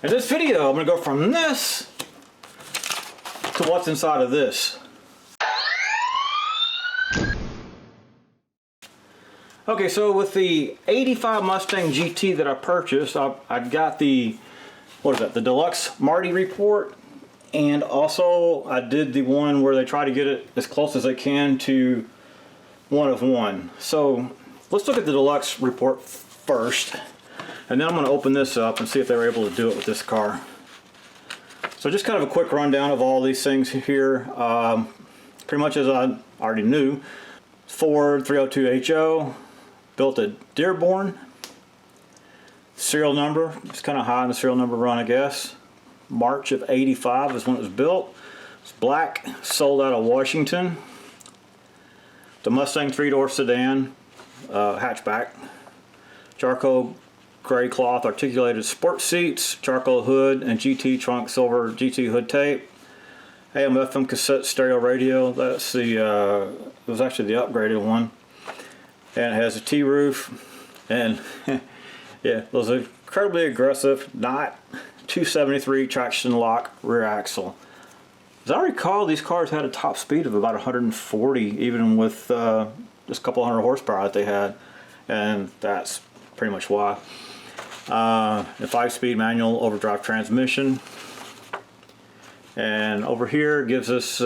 In this video, I'm going to go from this to what's inside of this. Okay, so with the 85 Mustang GT that I purchased, I got the, what is that, the Deluxe Marti Report, and also I did the one where they try to get it as close as they can to one of one. So let's look at the Deluxe Report first. And then I'm going to open this up and see if they were able to do it with this car. So just kind of a quick rundown of all these things here. Pretty much as I already knew. Ford 302HO, built at Dearborn. Serial number, it's kind of high in the serial number run, I guess. March of '85 is when it was built. It's black, sold out of Washington. The Mustang 3-door sedan, hatchback. Charcoal gray cloth articulated sport seats, charcoal hood, and GT trunk silver GT hood tape. AM FM cassette stereo radio. That's the it was actually the upgraded one, and it has a T-roof, and yeah, those are incredibly aggressive knot 273 traction lock rear axle. As I recall, these cars had a top speed of about 140, even with just a couple hundred horsepower that they had, and that's pretty much why. A 5-speed manual overdrive transmission, and over here gives us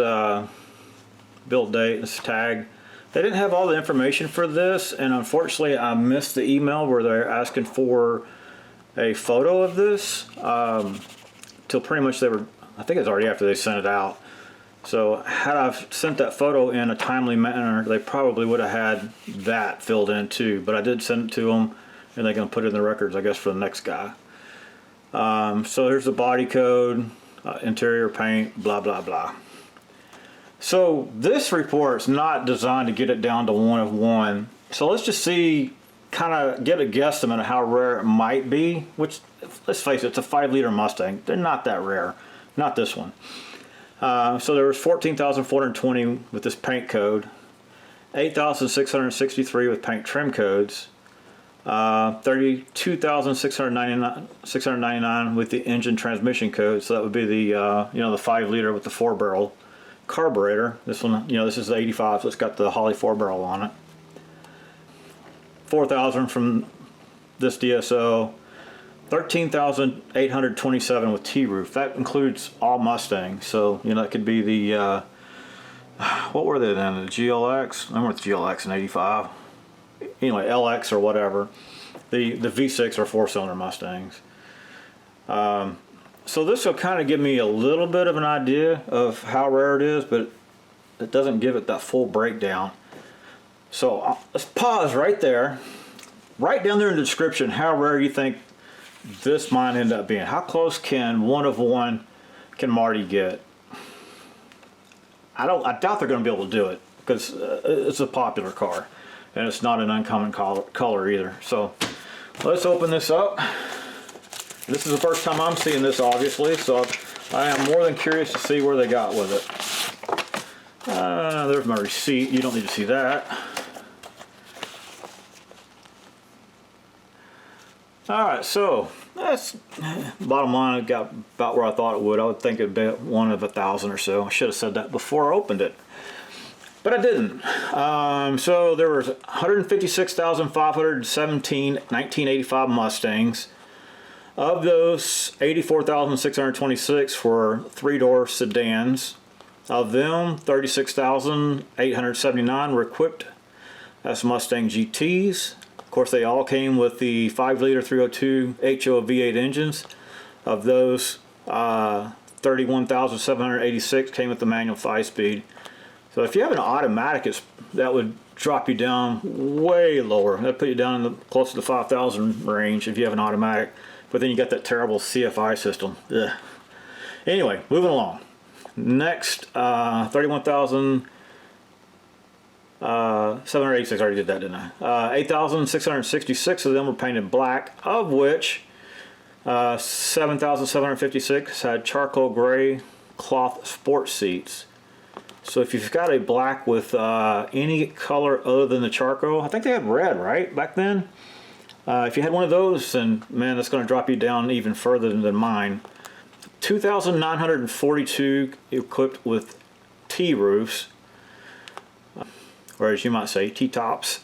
build date, this tag. They didn't have all the information for this, and unfortunately I missed the email where they're asking for a photo of this till pretty much they were, I think it's already after they sent it out. So had I sent that photo in a timely manner, they probably would have had that filled in too, but I did send it to them, and they're going to put it in the records, I guess, for the next guy. So here's the body code, interior paint, blah, blah, blah. So this report's not designed to get it down to one of one. So let's just see, kind of get a guesstimate of how rare it might be, which, let's face it, it's a 5-liter Mustang. They're not that rare. Not this one. So there was 14,420 with this paint code, 8,663 with paint trim codes, 32,699 with the engine transmission code. So that would be the you know, the 5-liter with the 4-barrel carburetor. This one, you know, this is the 85, so it's got the Holley 4-barrel on it. 4,000 from this DSO. 13,827 with T-roof. That includes all Mustangs. So you know, that could be the what were they then? The GLX. I remember the GLX in '85. Anyway, LX or whatever, the V6 or 4-cylinder Mustangs. So this will kind of give me a little bit of an idea of how rare it is, but it doesn't give it that full breakdown. So let's pause right there. Write down there in the description how rare you think this might end up being. How close can one of one can Marti get? I doubt they're going to be able to do it, because it's a popular car. And it's not an uncommon color either. So let's open this up. This is the first time I'm seeing this, obviously, so I am more than curious to see where they got with it. There's my receipt. You don't need to see that. Alright, so that's bottom line. It got about where I thought it would. I would think it'd be one of 1,000 or so. I should have said that before I opened it, but I didn't. So there was 156,517 1985 Mustangs. Of those, 84,626 were 3-door sedans. Of them, 36,879 were equipped as Mustang GTs. Of course, they all came with the 5-liter 302 HO V8 engines. Of those, 31,786 came with the manual 5-speed. So if you have an automatic, that would drop you down way lower. That'd put you down in close to the 5,000 range if you have an automatic. But then you got that terrible CFI system. Ugh. Anyway, moving along. Next, 31,786. I already did that, didn't I? 8,666 of them were painted black, of which 7,756 had charcoal gray cloth sport seats. So if you've got a black with any color other than the charcoal, I think they had red, right, back then? If you had one of those, then man, that's going to drop you down even further than mine. 2,942 equipped with T-roofs, or as you might say, T-tops.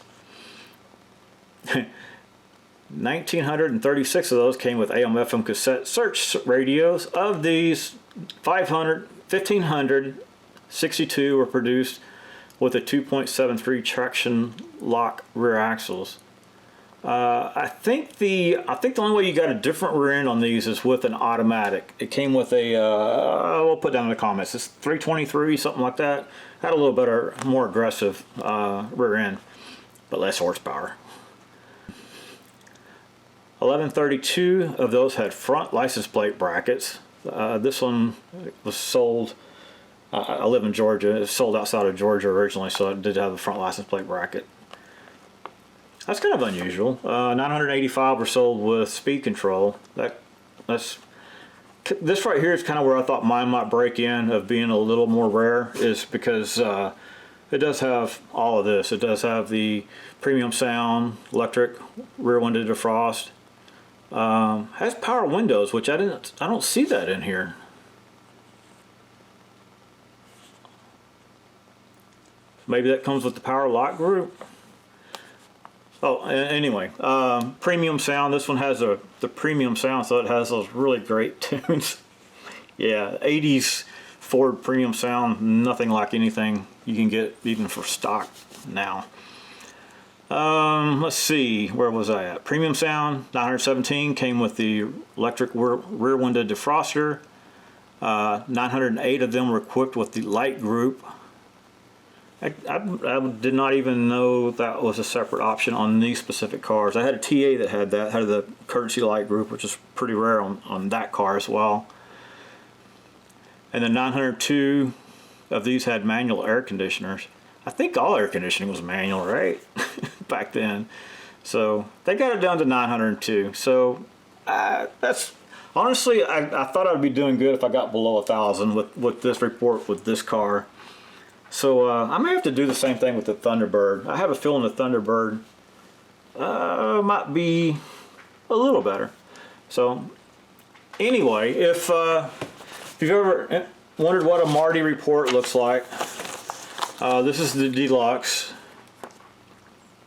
1,936 of those came with AM/FM cassette search radios. Of these, 1,562 were produced with a 2.73 traction lock rear axles. I think the only way you got a different rear end on these is with an automatic. It came with a we'll put down in the comments. It's 323, something like that. Had a little better, more aggressive rear end, but less horsepower. 1,132 of those had front license plate brackets. This one was sold. I live in Georgia. It was sold outside of Georgia originally, so it did have the front license plate bracket. That's kind of unusual. 985 were sold with speed control. This right here is kind of where I thought mine might break in of being a little more rare, is because it does have all of this. It does have the premium sound, electric rear window defrost. Has power windows, which I don't see that in here. Maybe that comes with the power lock group. Oh, anyway, premium sound. This one has the premium sound, so it has those really great tunes. Yeah, 80s Ford premium sound, nothing like anything you can get even for stock now. Let's see, where was I at? Premium sound, 917 came with the electric rear window defroster. 908 of them were equipped with the light group. I did not even know that was a separate option on these specific cars. I had a TA that had that, had the courtesy light group, which is pretty rare on that car as well. And then 902 of these had manual air conditioners. I think all air conditioning was manual, right? Back then. So they got it down to 902. So that's honestly, I thought I'd be doing good if I got below 1,000 with this report with this car. So I may have to do the same thing with the Thunderbird. I have a feeling the Thunderbird might be a little better. So anyway, if you've ever wondered what a Marti Report looks like, this is the Deluxe,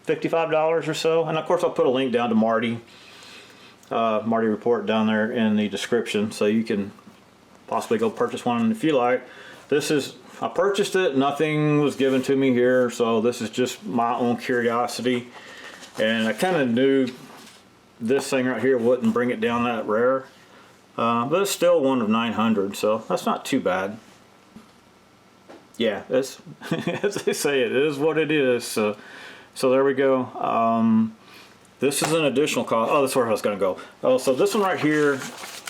$55 or so. And of course I'll put a link down to Marti Report down there in the description, so you can possibly go purchase one if you like. I purchased it, nothing was given to me here, so this is just my own curiosity. And I kind of knew this thing right here wouldn't bring it down that rare. But it's still one of 900, so that's not too bad. Yeah, that's, as they say, it is what it is. So there we go. This is an additional cost. Oh, that's where I was going to go. Oh, so this one right here,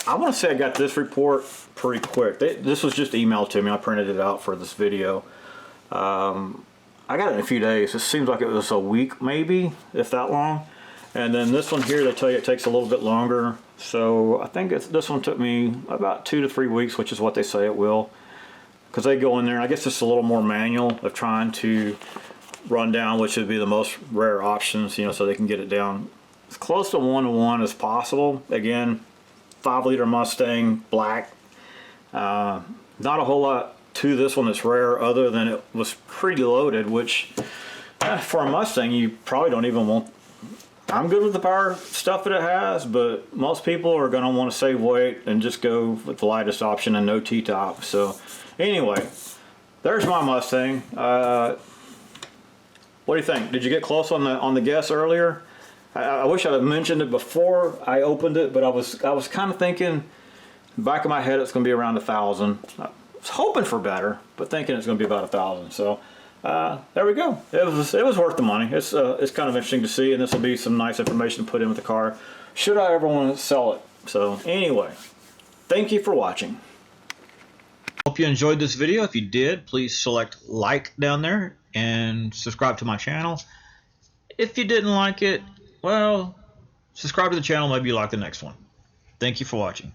I want to say I got this report pretty quick. This was just emailed to me. I printed it out for this video. I got it in a few days. It seems like it was a week, maybe, if that long. And then this one here, they tell you it takes a little bit longer. So I think this one took me about 2 to 3 weeks, which is what they say it will. Because they go in there, and I guess it's a little more manual of trying to run down, which would be the most rare options, you know, so they can get it down as close to 1-to-1 as possible. Again, 5-liter Mustang, black. Not a whole lot to this one that's rare, other than it was pretty loaded, which for a Mustang you probably don't even want. I'm good with the power stuff that it has, but most people are going to want to save weight and just go with the lightest option and no T-top. So anyway, there's my Mustang. What do you think? Did you get close on the guess earlier? I wish I'd have mentioned it before I opened it, but I was kind of thinking, back of my head, it's going to be around 1,000. I was hoping for better, but thinking it's going to be about 1,000. So there we go. It was worth the money. It's kind of interesting to see, and this will be some nice information to put in with the car, should I ever want to sell it. So anyway, thank you for watching. Hope you enjoyed this video. If you did, please select like down there and subscribe to my channel. If you didn't like it, well, subscribe to the channel, maybe you like the next one. Thank you for watching.